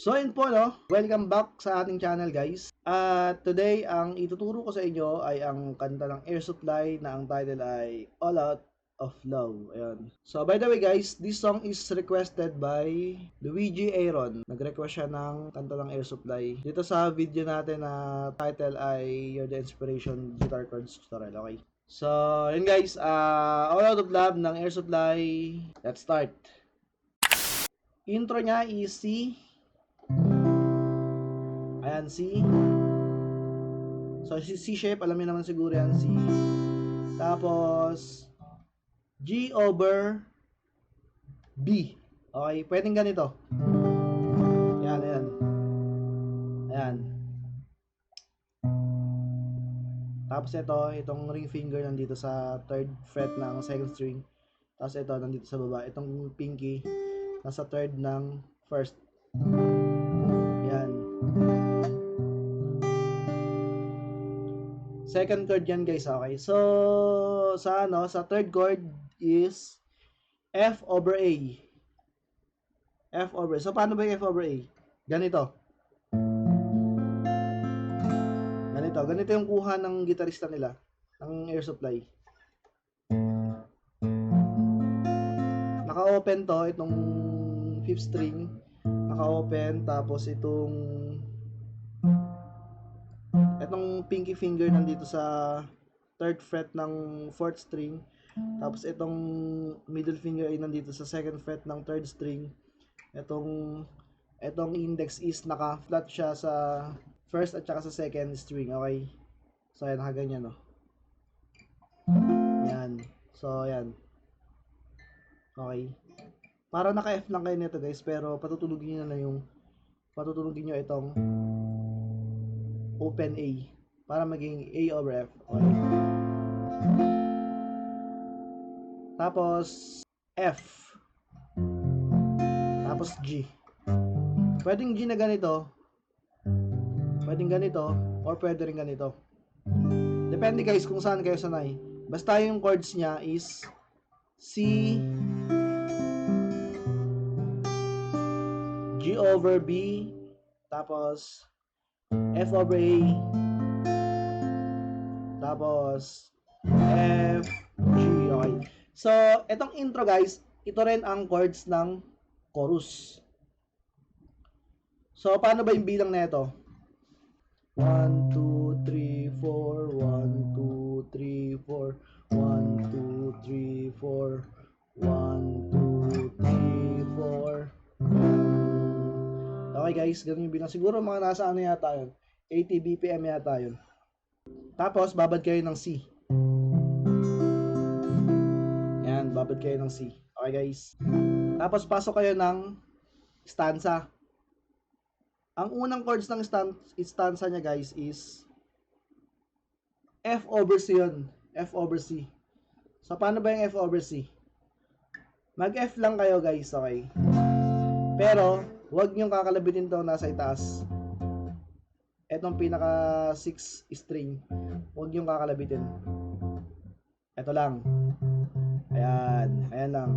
So yun po no, welcome back sa ating channel guys. At today ang ituturo ko sa inyo ay ang kanta ng Air Supply na ang title ay All Out of Love. Ayun. So by the way guys, this song is requested by LUIGIE AERON. Nag-request siya ng kanta ng Air Supply. Dito sa video natin na title ay You're the Inspiration Guitar Chords Tutorial. Okay. So yun guys, All Out of Love ng Air Supply. Let's start. Intro niya is C. Ayan, C. So, C shape, alam niyo naman siguro yan, C. Tapos, G over B. Okay, pwedeng ganito. Ayan, ayan. Ayan. Tapos itong ring finger nandito sa 3rd fret ng 2nd string. Tapos ito, nandito sa baba. Itong pinky, nasa 3rd ng 1st. Ayan. Second chord yan guys, okay. So sa 3rd chord is F over A. F over A. So paano ba yung F over A? Ganito. Ganito yung kuha ng gitarista nila, ng Air Supply. Naka-open to, itong 5th string. Naka-open, tapos itong pinky finger nandito sa 3rd fret ng 4th string. Tapos itong middle finger ay nandito sa 2nd fret ng 3rd string. Itong index is naka-flat siya sa 1st at saka sa 2nd string. Okay. So ayan, nakaganyan no. Yan. So ayan. Okay. Para naka-F lang kayo nito guys, pero patutulugin niyo itong open A para maging A over F. Okay. Tapos F. Tapos G. Pwedeng G na ganito. Pwedeng ganito or pwede rin ganito. Depende guys kung saan kayo sanay. Basta yung chords niya is C, G over B, tapos F over A, tapos F, G. Okay. So, itong intro guys, ito rin ang chords ng chorus. So, paano ba yung bilang na ito? 1, 2, 3, 4, 1, 2, 3, 4, 1, 2, 3, 4, 1, 2, 3, 4. Okay guys, ganun yung bilang. Siguro mga nasa ano yata yun, 80 BPM yata yun. Tapos, babad kayo ng C. Yan, babad kayo ng C. Okay guys. Tapos, pasok kayo ng stanza. Ang unang chords ng stanza niya guys is F over C yun. F over C. So, paano ba yung F over C? Mag-F lang kayo guys, okay? Pero, huwag niyong kakalabitin to nasa itaas. Etong pinaka 6 string, huwag niyong kakalabitin. Ito lang. Ayan. Ayan lang.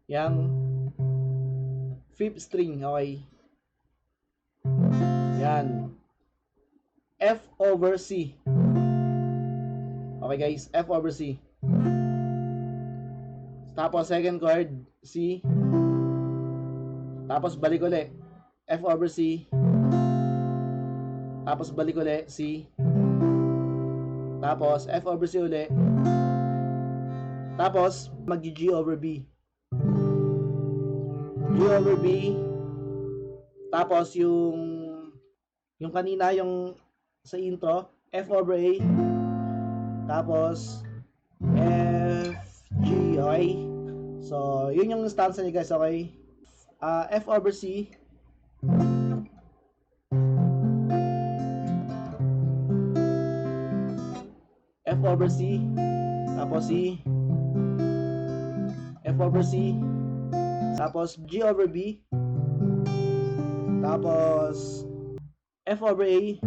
Yang 5th string, okay? Yan. F over C. Okay guys, F over C. Tapos second chord, C. Tapos balik ulit. F over C. Tapos balik ulit, C. Tapos F over C ulit. Tapos mag-G over B. G over B. Tapos yung kanina yung sa intro, F over A. Tapos F, G, okay? So, yun yung stanza niya guys, okay? F over C. F over C. Tapos C. F over C. Tapos G over B. Tapos F over A.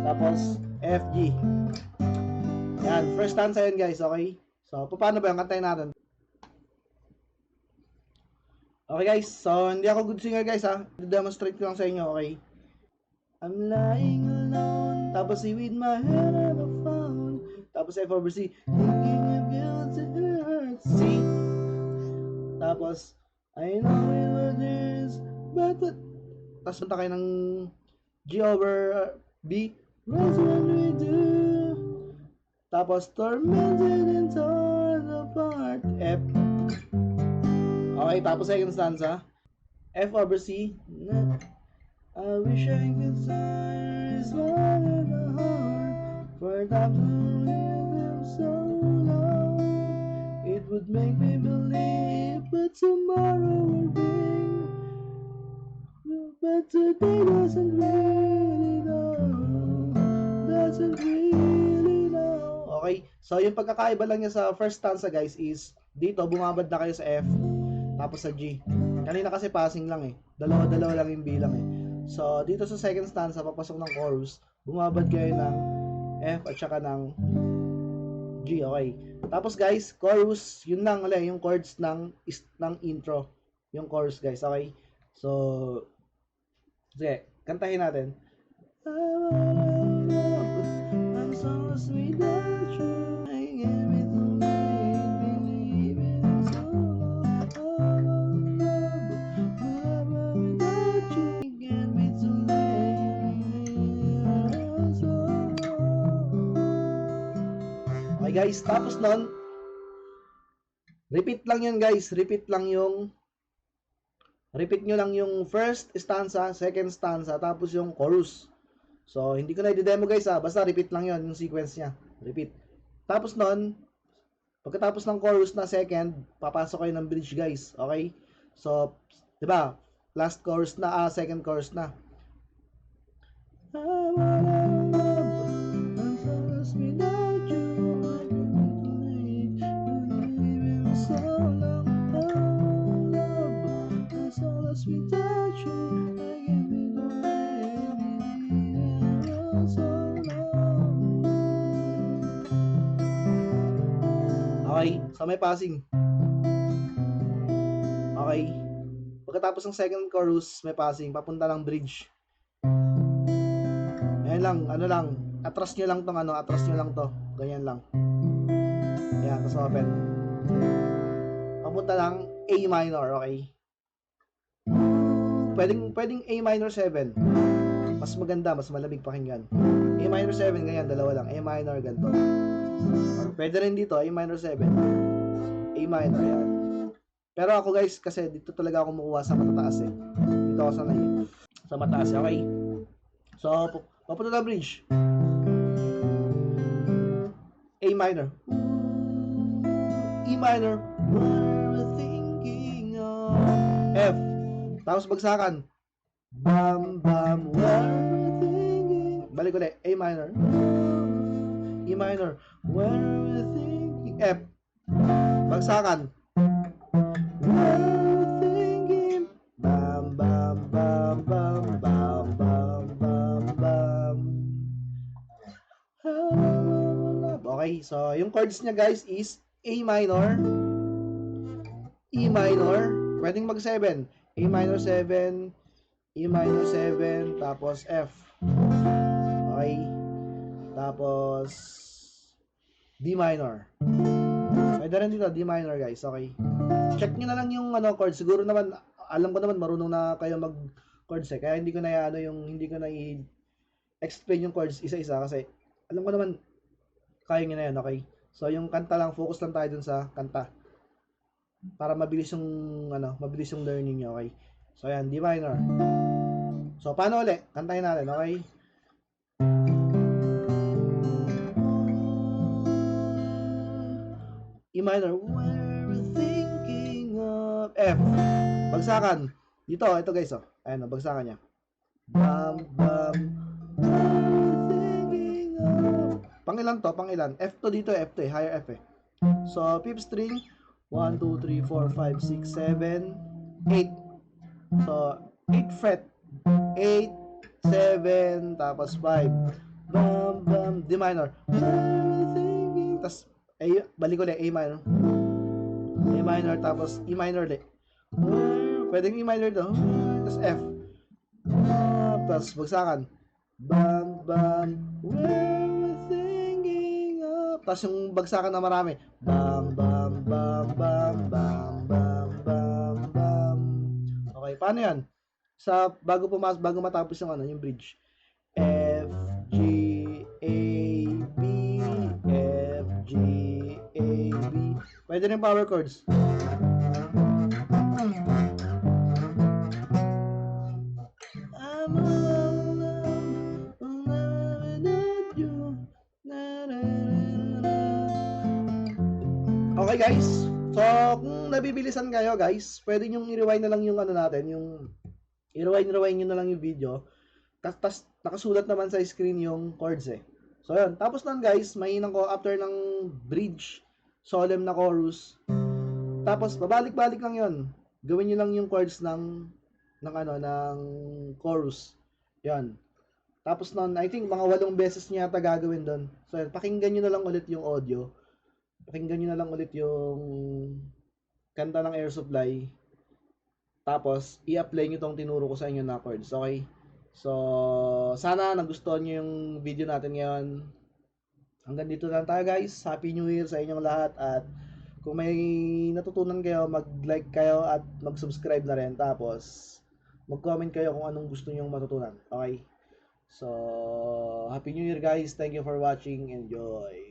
Tapos F, G. Yan, first stanza yun guys, okay? So, paano ba yung kantayin natin? Okay guys, so hindi ako good singer guys ha. I-demonstrate ko lang sa inyo, okay? I'm lying alone, tapos C with my head on the phone, tapos F over C, thinking it feels it hurts, C, tapos I know it was this, but tapos punta kayo ng G over B, that's what we do, tapos tormented and torn apart, F, okay, tapos second stanza, F over C, I wish I could sign smile in my heart for time to live so long. It would make me believe, but tomorrow will bring. But today doesn't really know. Doesn't really know. Okay, so yung pagkakaiba lang niya sa first stanza guys is dito bumabad na kayo sa F tapos sa G. Kanina kasi passing lang eh. Dalawa-dalawa lang yung bilang eh. So, dito sa second stanza, papasok ng chorus, bumabad kayo ng F at saka ng G, okay. Tapos guys, chorus, yun lang ulit, yung chords ng intro. Yung chorus guys, okay. So, sige, kantahin natin. I'm so sweet that you I gave it to me, believe it so long. Without you, it can't be too late. Okay guys, tapos nun, repeat lang yun guys, repeat nyo lang yung first stanza, second stanza, tapos yung chorus. So, hindi ko na i-demo guys ha, basta repeat lang yun, yung sequence nya, repeat. Tapos nun, pagkatapos ng chorus na second, papasok kayo ng bridge guys, okay? So, diba, last chorus na, second chorus na. Okay, so may passing. Okay. Pagkatapos ng second chorus, may passing, papunta lang bridge. Ayan lang, ano lang, atras nyo lang to, ganyan lang. Ayan, tapos open. Papunta lang A minor, okay? Pwedeng A minor 7. Mas maganda, mas malamig pakinggan. A minor 7, ganyan, dalawa lang. A minor, ganito. Or pwede rin dito, A minor 7. A minor, yan. Pero ako guys, kasi dito talaga ako makuha sa matataas eh. Dito ako sanay eh. Sa mataas, okay? So, papunta na bridge. A minor. E minor. What are we thinking of? F. Tapos bagsakan. Bam, bam, what are we thinking? Balik ulit. A minor. E minor. What are we thinking? F. Bagsakan. What are we thinking? Bam, bam, bam, bam, bam, bam, bam, bam. Okay, so yung chords niya guys is A minor, E minor, pwedeng mag 7, A minor 7, E minor 7, tapos F. Okay. Tapos D minor. Pwede rin dito D minor guys, okay. Check niyo na lang yung chords. Siguro naman alam ko naman marunong na kayo mag chords eh. Kaya hindi ko na i-explain yung chords isa-isa kasi alam ko naman kaya niyo na yan, okay. So yung kanta lang, focus lang tayo dun sa kanta. Para mabilis yung learning niyo, okay. So ayan, D minor. So paano ulit? Kantahin natin, okay? E minor. What are we thinking of? F. Bagsakan. Dito, ito guys, oh. Ayan, bagsakan niya. Bam, bam. What are we thinking of? Pangilan to, pangilan. F to dito, F to eh. Higher F eh. So, fifth string. 1, 2, 3, 4, 5, 6, 7, 8. So, 8 fret. 8, 7, tapos 5. Bam, bam. D minor. What are we thinking? Tapos, balik ulit, A minor. A minor, tapos E minor ulit. Pwedeng E minor to. Tapos F. Tapos bagsakan. Bam, bam, where we're thinking of. Tapos yung bagsakan na marami. Bam, bam, bam, bam, bam, bam, bam, bam. Okay, paano yan? Bago matapos yung ano, yung bridge. F, G, A, B, F, G, A, B. Pwede rin power chords. Okay guys, so kung nabibilisan kayo guys, pwede nyo i-rewind na lang yung ano natin, yung i-rewind nyo na lang yung video. Tapos nakasulat naman sa screen yung chords eh. So yun, tapos nun guys, mahinang ko after ng bridge, solemn na chorus. Tapos babalik-balik lang yun. Gawin nyo lang yung chords ng chorus. Yan. Tapos nun, I think mga 8 beses niya yata gagawin doon. So yun, pakinggan nyo na lang ulit yung audio. Pakinggan nyo na lang ulit yung kanta ng Air Supply. Tapos, i-apply nyo tong tinuro ko sa inyo na chords. Okay? So, sana nagustuhan nyo yung video natin ngayon. Hanggang dito lang tayo guys. Happy New Year sa inyong lahat. At kung may natutunan kayo, mag-like kayo at mag-subscribe na rin. Tapos, mag-comment kayo kung anong gusto nyo matutunan. Okay? So, Happy New Year guys. Thank you for watching. Enjoy.